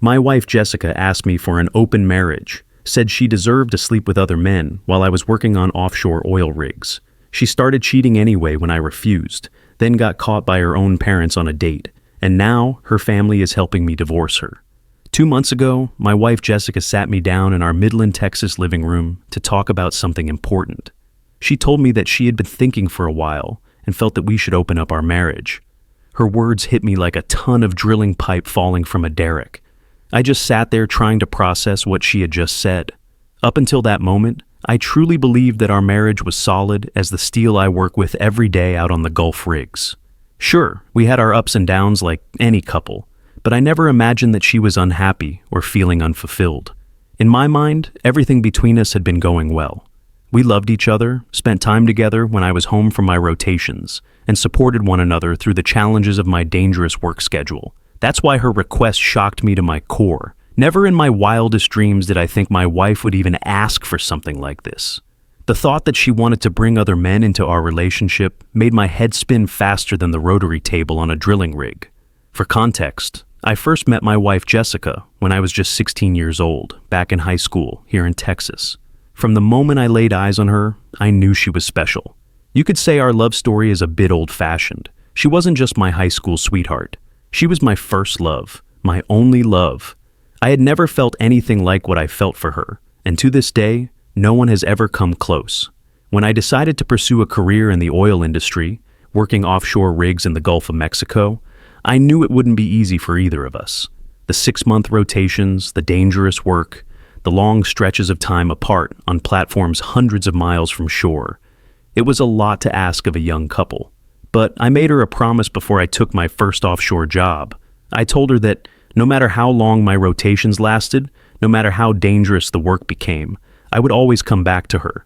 My wife Jessica asked me for an open marriage, said she deserved to sleep with other men while I was working on offshore oil rigs. She started cheating anyway when I refused, then got caught by her own parents on a date, and now her family is helping me divorce her. 2 months ago, my wife Jessica sat me down in our Midland, Texas living room to talk about something important. She told me that she had been thinking for a while and felt that we should open up our marriage. Her words hit me like a ton of drilling pipe falling from a derrick. I just sat there trying to process what she had just said. Up until that moment, I truly believed that our marriage was solid as the steel I work with every day out on the Gulf rigs. Sure, we had our ups and downs like any couple, but I never imagined that she was unhappy or feeling unfulfilled. In my mind, everything between us had been going well. We loved each other, spent time together when I was home from my rotations, and supported one another through the challenges of my dangerous work schedule. That's why her request shocked me to my core. Never in my wildest dreams did I think my wife would even ask for something like this. The thought that she wanted to bring other men into our relationship made my head spin faster than the rotary table on a drilling rig. For context, I first met my wife Jessica when I was just 16 years old, back in high school here in Texas. From the moment I laid eyes on her, I knew she was special. You could say our love story is a bit old-fashioned. She wasn't just my high school sweetheart. She was my first love, my only love. I had never felt anything like what I felt for her, and to this day, no one has ever come close. When I decided to pursue a career in the oil industry, working offshore rigs in the Gulf of Mexico, I knew it wouldn't be easy for either of us. The 6-month rotations, the dangerous work, the long stretches of time apart on platforms hundreds of miles from shore. It was a lot to ask of a young couple. But I made her a promise before I took my first offshore job. I told her that no matter how long my rotations lasted, no matter how dangerous the work became, I would always come back to her.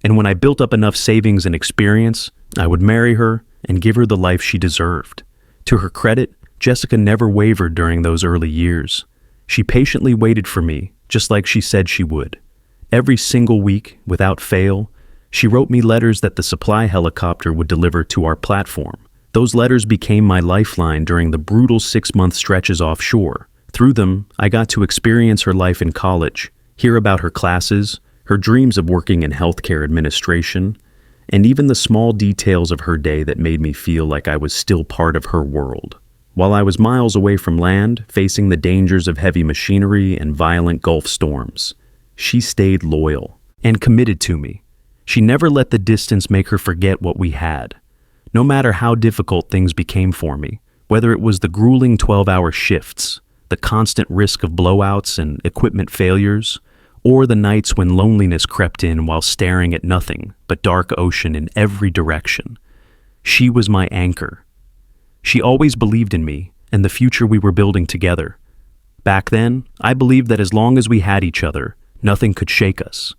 And when I built up enough savings and experience, I would marry her and give her the life she deserved. To her credit, Jessica never wavered during those early years. She patiently waited for me, just like she said she would. Every single week, without fail, she wrote me letters that the supply helicopter would deliver to our platform. Those letters became my lifeline during the brutal 6-month stretches offshore. Through them, I got to experience her life in college, hear about her classes, her dreams of working in healthcare administration, and even the small details of her day that made me feel like I was still part of her world. While I was miles away from land, facing the dangers of heavy machinery and violent Gulf storms, she stayed loyal and committed to me. She never let the distance make her forget what we had. No matter how difficult things became for me, whether it was the grueling 12-hour shifts, the constant risk of blowouts and equipment failures, or the nights when loneliness crept in while staring at nothing but dark ocean in every direction, she was my anchor. She always believed in me and the future we were building together. Back then, I believed that as long as we had each other, nothing could shake us.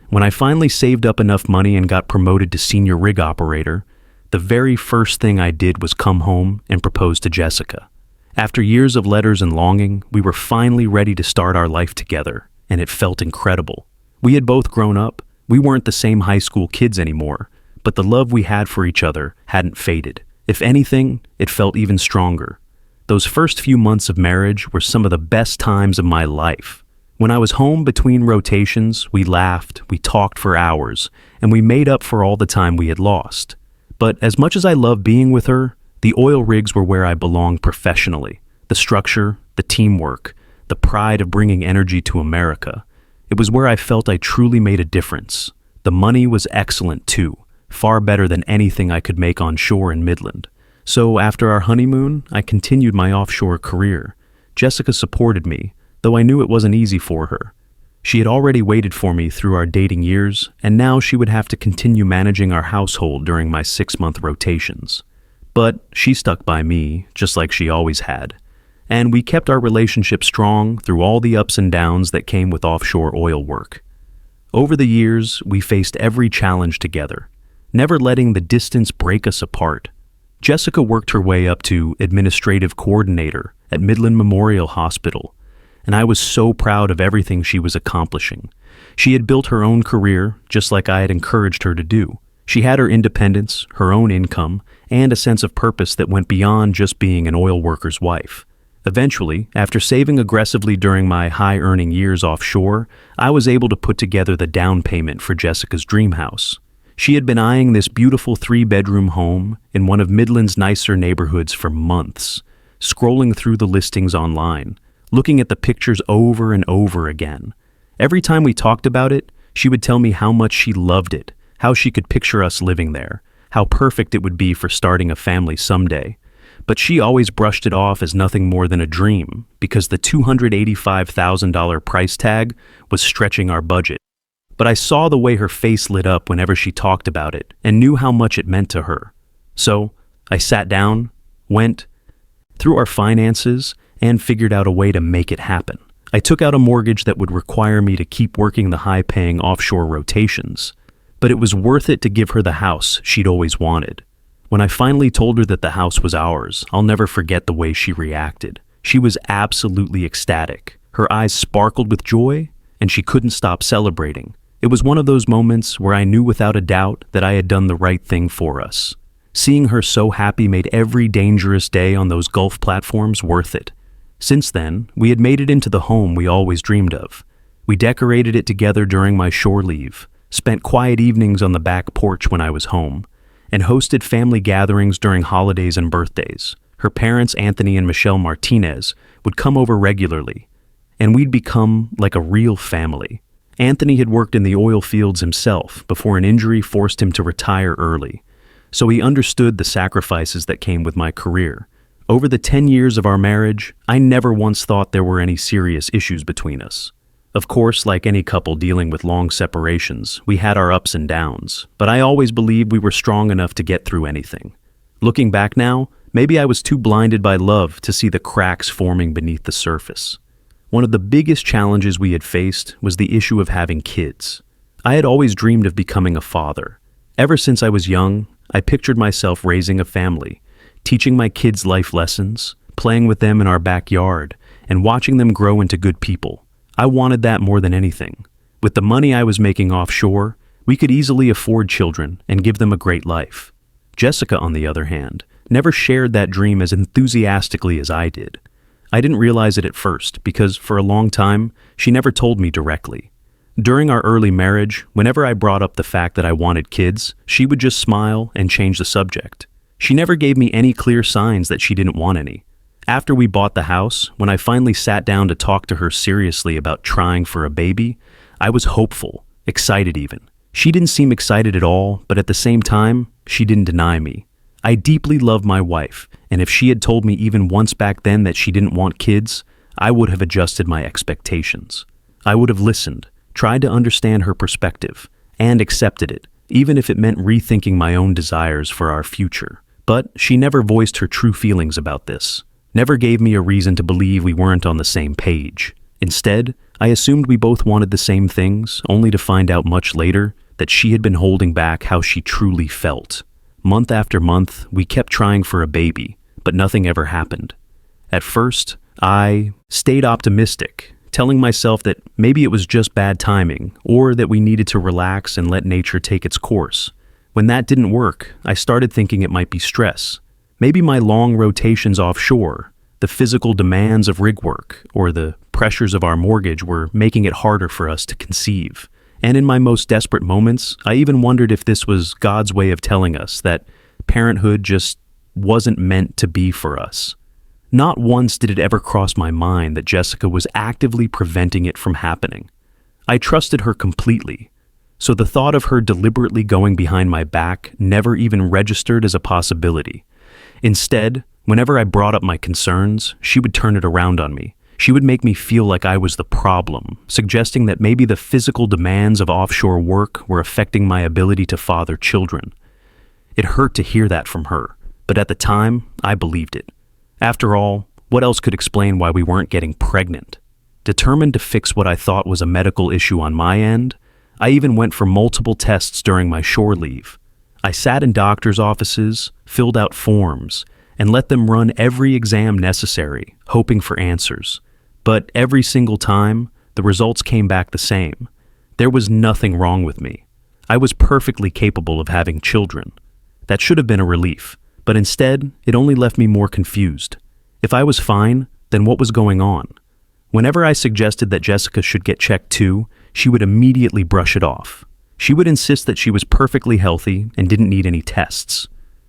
When I finally saved up enough money and got promoted to senior rig operator, the very first thing I did was come home and propose to Jessica. After years of letters and longing, we were finally ready to start our life together, and it felt incredible. We had both grown up. We weren't the same high school kids anymore, but the love we had for each other hadn't faded. If anything, it felt even stronger. Those first few months of marriage were some of the best times of my life. When I was home between rotations, we laughed, we talked for hours, and we made up for all the time we had lost. But as much as I loved being with her, the oil rigs were where I belonged professionally. The structure, the teamwork, the pride of bringing energy to America. It was where I felt I truly made a difference. The money was excellent too, far better than anything I could make on shore in Midland. So after our honeymoon, I continued my offshore career. Jessica supported me, though I knew it wasn't easy for her. She had already waited for me through our dating years, and now she would have to continue managing our household during my 6-month rotations. But she stuck by me, just like she always had. And we kept our relationship strong through all the ups and downs that came with offshore oil work. Over the years, we faced every challenge together, never letting the distance break us apart. Jessica worked her way up to administrative coordinator at Midland Memorial Hospital, and I was so proud of everything she was accomplishing. She had built her own career, just like I had encouraged her to do. She had her independence, her own income, and a sense of purpose that went beyond just being an oil worker's wife. Eventually, after saving aggressively during my high-earning years offshore, I was able to put together the down payment for Jessica's dream house. She had been eyeing this beautiful 3-bedroom home in one of Midland's nicer neighborhoods for months, scrolling through the listings online, looking at the pictures over and over again. Every time we talked about it, she would tell me how much she loved it, how she could picture us living there, how perfect it would be for starting a family someday. But she always brushed it off as nothing more than a dream because the $285,000 price tag was stretching our budget. But I saw the way her face lit up whenever she talked about it and knew how much it meant to her. So I sat down, went through our finances, and figured out a way to make it happen. I took out a mortgage that would require me to keep working the high-paying offshore rotations, but it was worth it to give her the house she'd always wanted. When I finally told her that the house was ours, I'll never forget the way she reacted. She was absolutely ecstatic. Her eyes sparkled with joy, and she couldn't stop celebrating. It was one of those moments where I knew without a doubt that I had done the right thing for us. Seeing her so happy made every dangerous day on those Gulf platforms worth it. Since then, we had made it into the home we always dreamed of. We decorated it together during my shore leave, spent quiet evenings on the back porch when I was home, and hosted family gatherings during holidays and birthdays. Her parents, Anthony and Michelle Martinez, would come over regularly, and we'd become like a real family. Anthony had worked in the oil fields himself before an injury forced him to retire early, so he understood the sacrifices that came with my career. Over the 10 years of our marriage, I never once thought there were any serious issues between us. Of course, like any couple dealing with long separations, we had our ups and downs, but I always believed we were strong enough to get through anything. Looking back now, maybe I was too blinded by love to see the cracks forming beneath the surface. One of the biggest challenges we had faced was the issue of having kids. I had always dreamed of becoming a father. Ever since I was young, I pictured myself raising a family, teaching my kids life lessons, playing with them in our backyard, and watching them grow into good people. I wanted that more than anything. With the money I was making offshore, we could easily afford children and give them a great life. Jessica, on the other hand, never shared that dream as enthusiastically as I did. I didn't realize it at first because, for a long time, she never told me directly. During our early marriage, whenever I brought up the fact that I wanted kids, she would just smile and change the subject. She never gave me any clear signs that she didn't want any. After we bought the house, when I finally sat down to talk to her seriously about trying for a baby, I was hopeful, excited even. She didn't seem excited at all, but at the same time, she didn't deny me. I deeply love my wife, and if she had told me even once back then that she didn't want kids, I would have adjusted my expectations. I would have listened, tried to understand her perspective, and accepted it, even if it meant rethinking my own desires for our future. But she never voiced her true feelings about this. Never gave me a reason to believe we weren't on the same page. Instead, I assumed we both wanted the same things, only to find out much later that she had been holding back how she truly felt. Month after month, we kept trying for a baby, but nothing ever happened. At first, I stayed optimistic, telling myself that maybe it was just bad timing, or that we needed to relax and let nature take its course. When that didn't work, I started thinking it might be stress. Maybe my long rotations offshore, the physical demands of rig work, or the pressures of our mortgage were making it harder for us to conceive. And in my most desperate moments, I even wondered if this was God's way of telling us that parenthood just wasn't meant to be for us. Not once did it ever cross my mind that Jessica was actively preventing it from happening. I trusted her completely, so the thought of her deliberately going behind my back never even registered as a possibility. Instead, whenever I brought up my concerns, she would turn it around on me. She would make me feel like I was the problem, suggesting that maybe the physical demands of offshore work were affecting my ability to father children. It hurt to hear that from her, but at the time, I believed it. After all, what else could explain why we weren't getting pregnant? Determined to fix what I thought was a medical issue on my end, I even went for multiple tests during my shore leave. I sat in doctors' offices, filled out forms, and let them run every exam necessary, hoping for answers. But every single time, the results came back the same. There was nothing wrong with me. I was perfectly capable of having children. That should have been a relief, but instead, it only left me more confused. If I was fine, Then what was going on? Whenever I suggested that Jessica should get checked too, she would immediately brush it off. She would insist that she was perfectly healthy and didn't need any tests.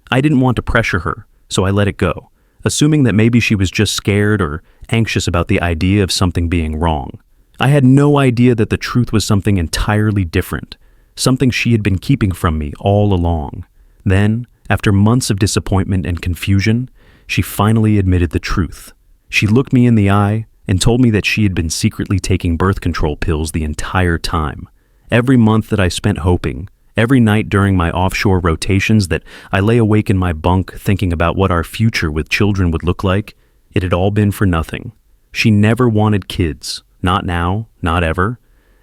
I didn't want to pressure her, so I let it go, assuming that maybe she was just scared or anxious about the idea of something being wrong. I had no idea that the truth was something entirely different, something she had been keeping from me all along. Then, after months of disappointment and confusion, she finally admitted the truth. She looked me in the eye and told me that she had been secretly taking birth control pills the entire time. Every month that I spent hoping, every night during my offshore rotations that I lay awake in my bunk thinking about what our future with children would look like, it had all been for nothing. She never wanted kids, not now, not ever.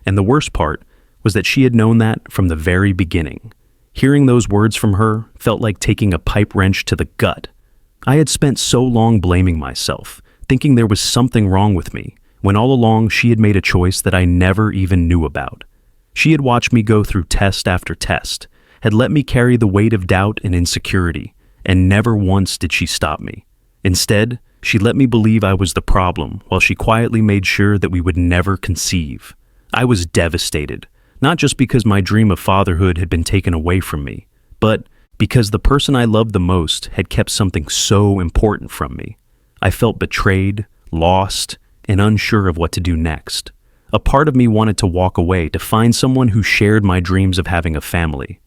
And the worst part was that she had known that from the very beginning. Hearing those words from her felt like taking a pipe wrench to the gut. I had spent so long blaming myself, thinking there was something wrong with me, when all along she had made a choice that I never even knew about. She had watched me go through test after test, had let me carry the weight of doubt and insecurity, and never once did she stop me. Instead, she let me believe I was the problem while she quietly made sure that we would never conceive. I was devastated, not just because my dream of fatherhood had been taken away from me, but because the person I loved the most had kept something so important from me. I felt betrayed, lost, and unsure of what to do next. A part of me wanted to walk away to find someone who shared my dreams of having a family.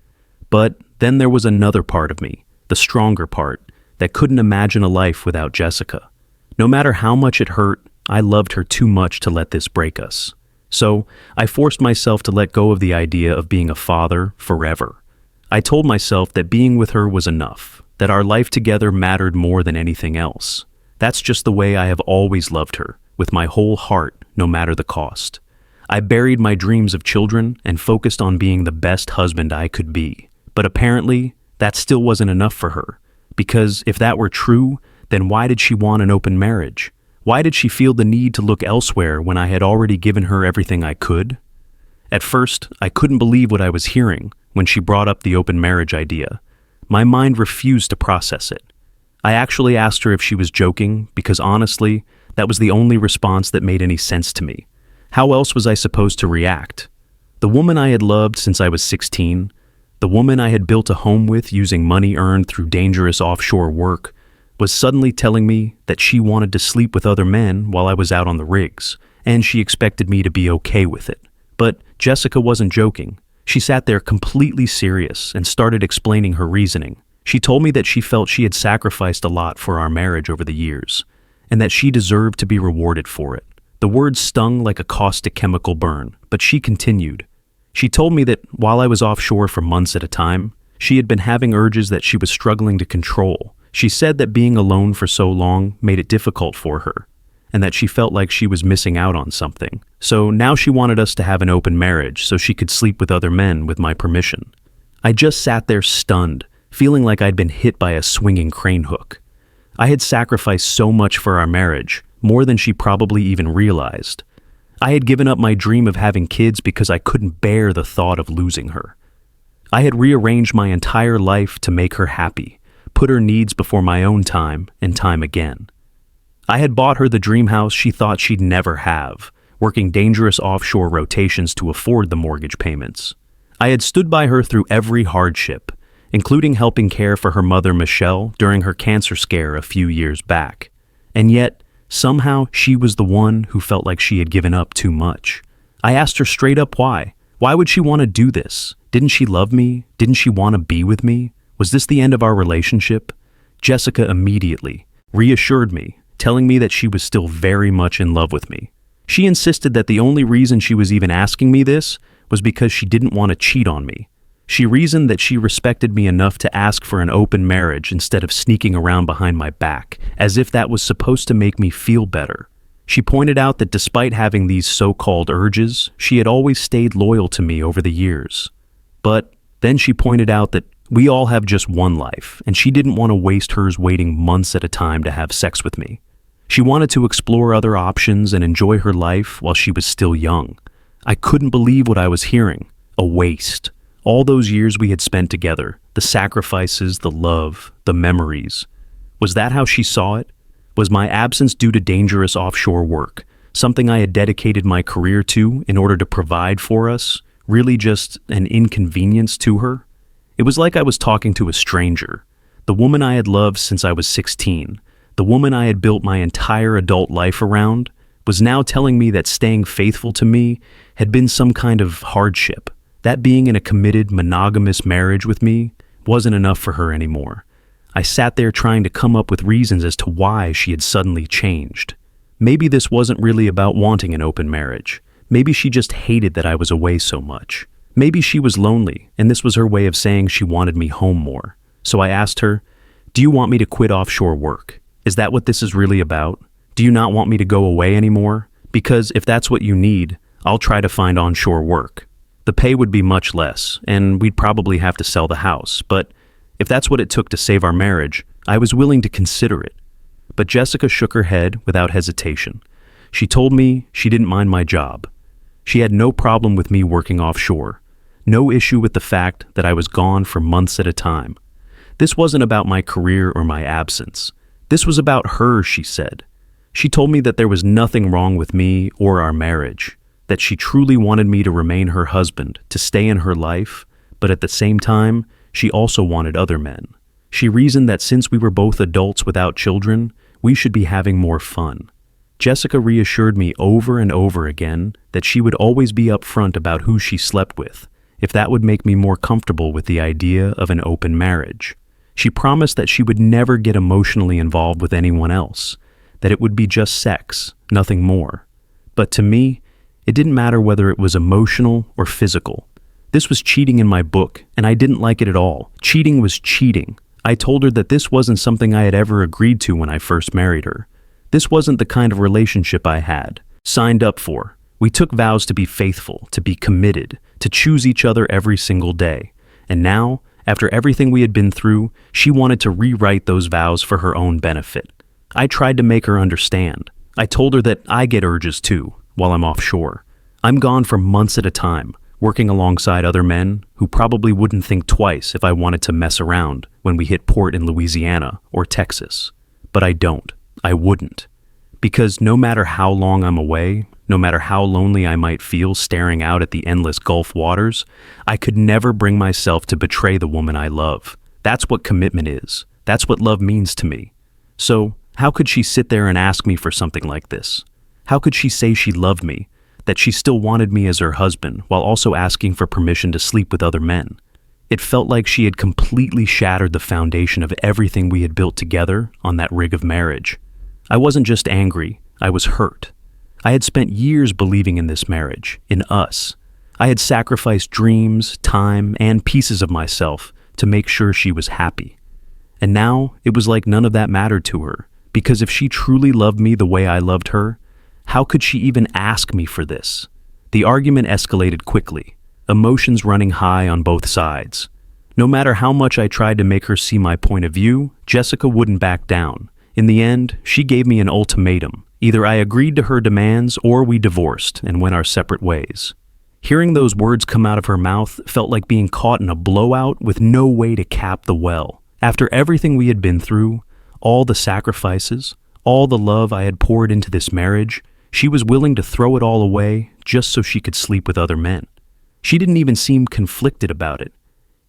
But then there was another part of me, the stronger part, that couldn't imagine a life without Jessica. No matter how much it hurt, I loved her too much to let this break us. So I forced myself to let go of the idea of being a father forever. I told myself that being with her was enough, that our life together mattered more than anything else. That's just the way I have always loved her, with my whole heart, no matter the cost. I buried my dreams of children and focused on being the best husband I could be. But apparently, that still wasn't enough for her. Because if that were true, then why did she want an open marriage? Why did she feel the need to look elsewhere when I had already given her everything I could? At first, I couldn't believe what I was hearing when she brought up the open marriage idea. My mind refused to process it. I actually asked her if she was joking because honestly, that was the only response that made any sense to me. How else was I supposed to react? The woman I had loved since I was 16, the woman I had built a home with using money earned through dangerous offshore work, was suddenly telling me that she wanted to sleep with other men while I was out on the rigs, and she expected me to be okay with it. But Jessica wasn't joking. She sat there completely serious and started explaining her reasoning. She told me that she felt she had sacrificed a lot for our marriage over the years, and that she deserved to be rewarded for it. The words stung like a caustic chemical burn, but she continued. She told me that while I was offshore for months at a time, she had been having urges that she was struggling to control. She said that being alone for so long made it difficult for her, and that she felt like she was missing out on something. So now she wanted us to have an open marriage so she could sleep with other men with my permission. I just sat there stunned, feeling like I'd been hit by a swinging crane hook. I had sacrificed so much for our marriage, more than she probably even realized. I had given up my dream of having kids because I couldn't bear the thought of losing her. I had rearranged my entire life to make her happy, put her needs before my own time and time again. I had bought her the dream house she thought she'd never have, working dangerous offshore rotations to afford the mortgage payments. I had stood by her through every hardship, including helping care for her mother Michelle during her cancer scare a few years back. And yet, somehow she was the one who felt like she had given up too much. I asked her straight up why. Why would she want to do this? Didn't she love me? Didn't she want to be with me? Was this the end of our relationship? Jessica immediately reassured me, telling me that she was still very much in love with me. She insisted that the only reason she was even asking me this was because she didn't want to cheat on me. She reasoned that she respected me enough to ask for an open marriage instead of sneaking around behind my back, as if that was supposed to make me feel better. She pointed out that despite having these so-called urges, she had always stayed loyal to me over the years. But then she pointed out that we all have just one life, and she didn't want to waste hers waiting months at a time to have sex with me. She wanted to explore other options and enjoy her life while she was still young. I couldn't believe what I was hearing. A waste. All those years we had spent together, the sacrifices, the love, the memories. Was that how she saw it? Was my absence due to dangerous offshore work, something I had dedicated my career to in order to provide for us, really just an inconvenience to her? It was like I was talking to a stranger. The woman I had loved since I was 16, the woman I had built my entire adult life around, was now telling me that staying faithful to me had been some kind of hardship. That being in a committed, monogamous marriage with me wasn't enough for her anymore. I sat there trying to come up with reasons as to why she had suddenly changed. Maybe this wasn't really about wanting an open marriage. Maybe she just hated that I was away so much. Maybe she was lonely, and this was her way of saying she wanted me home more. So I asked her, "Do you want me to quit offshore work? Is that what this is really about? Do you not want me to go away anymore? Because if that's what you need, I'll try to find onshore work. The pay would be much less, and we'd probably have to sell the house, but if that's what it took to save our marriage, I was willing to consider it." But Jessica shook her head without hesitation. She told me she didn't mind my job. She had no problem with me working offshore, no issue with the fact that I was gone for months at a time. This wasn't about my career or my absence. This was about her, she said. She told me that there was nothing wrong with me or our marriage, that she truly wanted me to remain her husband, to stay in her life, but at the same time, she also wanted other men. She reasoned that since we were both adults without children, we should be having more fun. Jessica reassured me over and over again that she would always be upfront about who she slept with, if that would make me more comfortable with the idea of an open marriage. She promised that she would never get emotionally involved with anyone else, that it would be just sex, nothing more. But to me, it didn't matter whether it was emotional or physical. This was cheating in my book, and I didn't like it at all. Cheating was cheating. I told her that this wasn't something I had ever agreed to when I first married her. This wasn't the kind of relationship I had signed up for. We took vows to be faithful, to be committed, to choose each other every single day. And now, after everything we had been through, she wanted to rewrite those vows for her own benefit. I tried to make her understand. I told her that I get urges too, while I'm offshore. I'm gone for months at a time, working alongside other men who probably wouldn't think twice if I wanted to mess around when we hit port in Louisiana or Texas. But I don't. I wouldn't. Because no matter how long I'm away, no matter how lonely I might feel staring out at the endless Gulf waters, I could never bring myself to betray the woman I love. That's what commitment is. That's what love means to me. So, how could she sit there and ask me for something like this? How could she say she loved me, that she still wanted me as her husband, while also asking for permission to sleep with other men? It felt like she had completely shattered the foundation of everything we had built together on that rig of marriage. I wasn't just angry, I was hurt. I had spent years believing in this marriage, in us. I had sacrificed dreams, time, and pieces of myself to make sure she was happy. And now, it was like none of that mattered to her, because if she truly loved me the way I loved her, how could she even ask me for this? The argument escalated quickly, emotions running high on both sides. No matter how much I tried to make her see my point of view, Jessica wouldn't back down. In the end, she gave me an ultimatum. Either I agreed to her demands or we divorced and went our separate ways. Hearing those words come out of her mouth felt like being caught in a blowout with no way to cap the well. After everything we had been through, all the sacrifices, all the love I had poured into this marriage, she was willing to throw it all away just so she could sleep with other men. She didn't even seem conflicted about it.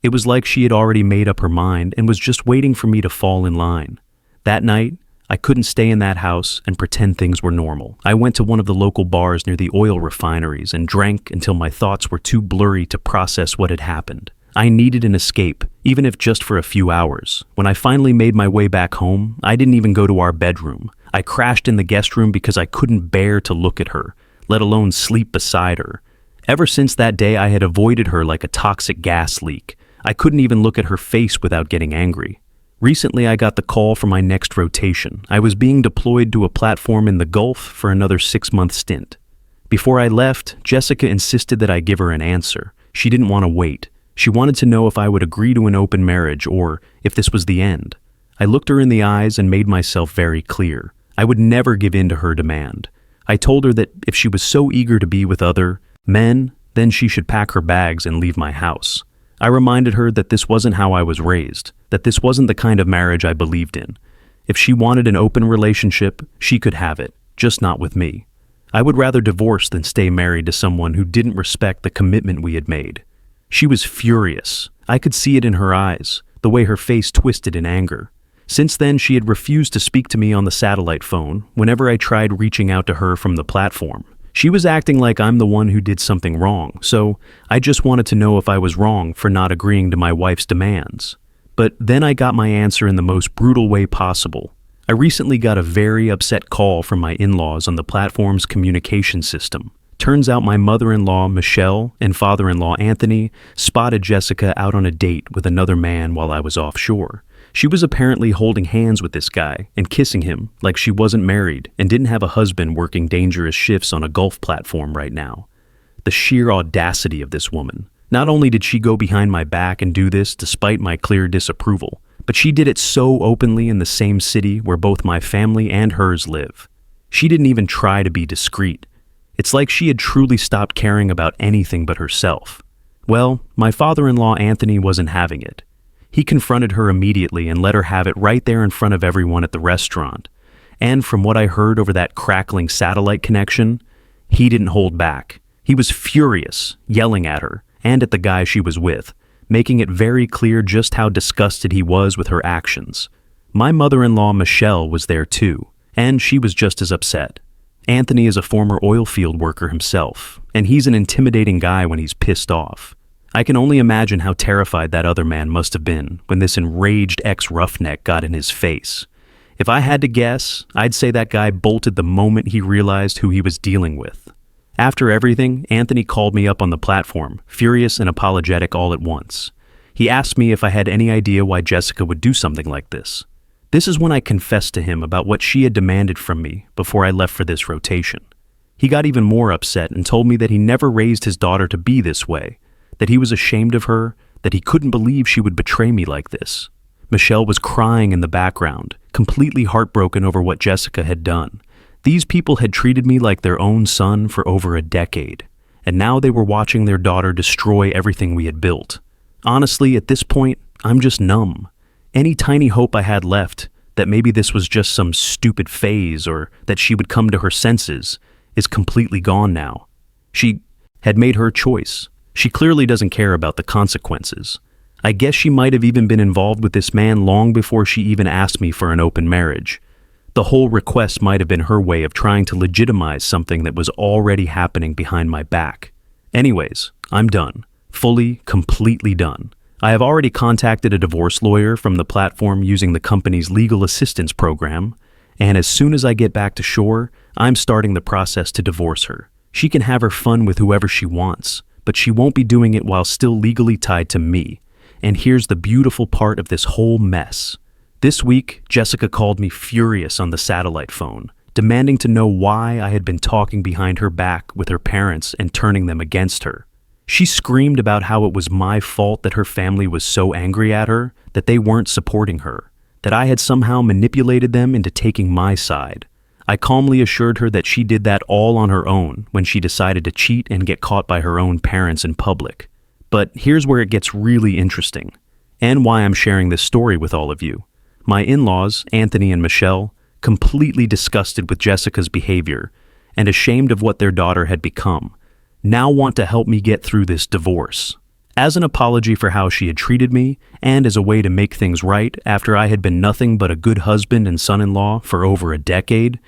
It was like she had already made up her mind and was just waiting for me to fall in line. That night, I couldn't stay in that house and pretend things were normal. I went to one of the local bars near the oil refineries and drank until my thoughts were too blurry to process what had happened. I needed an escape, even if just for a few hours. When I finally made my way back home, I didn't even go to our bedroom. I crashed in the guest room because I couldn't bear to look at her, let alone sleep beside her. Ever since that day, I had avoided her like a toxic gas leak. I couldn't even look at her face without getting angry. Recently, I got the call for my next rotation. I was being deployed to a platform in the Gulf for another 6-month stint. Before I left, Jessica insisted that I give her an answer. She didn't want to wait. She wanted to know if I would agree to an open marriage or if this was the end. I looked her in the eyes and made myself very clear. I would never give in to her demand. I told her that if she was so eager to be with other men, then she should pack her bags and leave my house. I reminded her that this wasn't how I was raised, that this wasn't the kind of marriage I believed in. If she wanted an open relationship, she could have it, just not with me. I would rather divorce than stay married to someone who didn't respect the commitment we had made. She was furious. I could see it in her eyes, the way her face twisted in anger. Since then, she had refused to speak to me on the satellite phone whenever I tried reaching out to her from the platform. She was acting like I'm the one who did something wrong, so I just wanted to know if I was wrong for not agreeing to my wife's demands. But then I got my answer in the most brutal way possible. I recently got a very upset call from my in-laws on the platform's communication system. Turns out my mother-in-law, Michelle, and father-in-law, Anthony, spotted Jessica out on a date with another man while I was offshore. She was apparently holding hands with this guy and kissing him like she wasn't married and didn't have a husband working dangerous shifts on a golf platform right now. The sheer audacity of this woman. Not only did she go behind my back and do this despite my clear disapproval, but she did it so openly in the same city where both my family and hers live. She didn't even try to be discreet. It's like she had truly stopped caring about anything but herself. Well, my father-in-law Anthony wasn't having it. He confronted her immediately and let her have it right there in front of everyone at the restaurant. And from what I heard over that crackling satellite connection, he didn't hold back. He was furious, yelling at her and at the guy she was with, making it very clear just how disgusted he was with her actions. My mother-in-law Michelle was there too, and she was just as upset. Anthony is a former oil field worker himself, and he's an intimidating guy when he's pissed off. I can only imagine how terrified that other man must have been when this enraged ex-roughneck got in his face. If I had to guess, I'd say that guy bolted the moment he realized who he was dealing with. After everything, Anthony called me up on the platform, furious and apologetic all at once. He asked me if I had any idea why Jessica would do something like this. This is when I confessed to him about what she had demanded from me before I left for this rotation. He got even more upset and told me that he never raised his daughter to be this way, that he was ashamed of her, that he couldn't believe she would betray me like this. Michelle was crying in the background, completely heartbroken over what Jessica had done. These people had treated me like their own son for over a decade, and now they were watching their daughter destroy everything we had built. Honestly, at this point, I'm just numb. Any tiny hope I had left, that maybe this was just some stupid phase or that she would come to her senses, is completely gone now. She had made her choice. She clearly doesn't care about the consequences. I guess she might have even been involved with this man long before she even asked me for an open marriage. The whole request might have been her way of trying to legitimize something that was already happening behind my back. Anyways, I'm done. Fully, completely done. I have already contacted a divorce lawyer from the platform using the company's legal assistance program, and as soon as I get back to shore, I'm starting the process to divorce her. She can have her fun with whoever she wants, but she won't be doing it while still legally tied to me. And here's the beautiful part of this whole mess. This week, Jessica called me furious on the satellite phone, demanding to know why I had been talking behind her back with her parents and turning them against her. She screamed about how it was my fault that her family was so angry at her, that they weren't supporting her, that I had somehow manipulated them into taking my side. I calmly assured her that she did that all on her own when she decided to cheat and get caught by her own parents in public. But here's where it gets really interesting, and why I'm sharing this story with all of you. My in-laws, Anthony and Michelle, completely disgusted with Jessica's behavior and ashamed of what their daughter had become, now want to help me get through this divorce. As an apology for how she had treated me, and as a way to make things right after I had been nothing but a good husband and son-in-law for over a decade,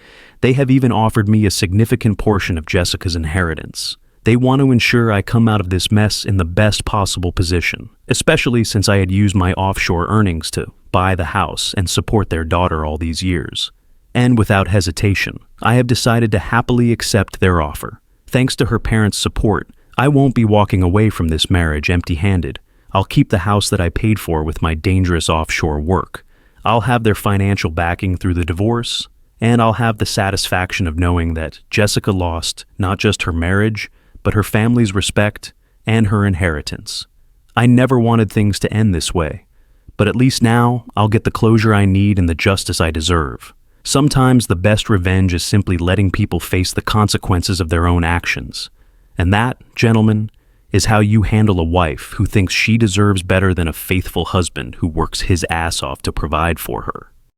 they have even offered me a significant portion of Jessica's inheritance. They want to ensure I come out of this mess in the best possible position, especially since I had used my offshore earnings to buy the house and support their daughter all these years. And without hesitation, I have decided to happily accept their offer. Thanks to her parents' support, I won't be walking away from this marriage empty-handed. I'll keep the house that I paid for with my dangerous offshore work. I'll have their financial backing through the divorce, and I'll have the satisfaction of knowing that Jessica lost not just her marriage, but her family's respect and her inheritance. I never wanted things to end this way, but at least now I'll get the closure I need and the justice I deserve. Sometimes the best revenge is simply letting people face the consequences of their own actions. And that, gentlemen, is how you handle a wife who thinks she deserves better than a faithful husband who works his ass off to provide for her.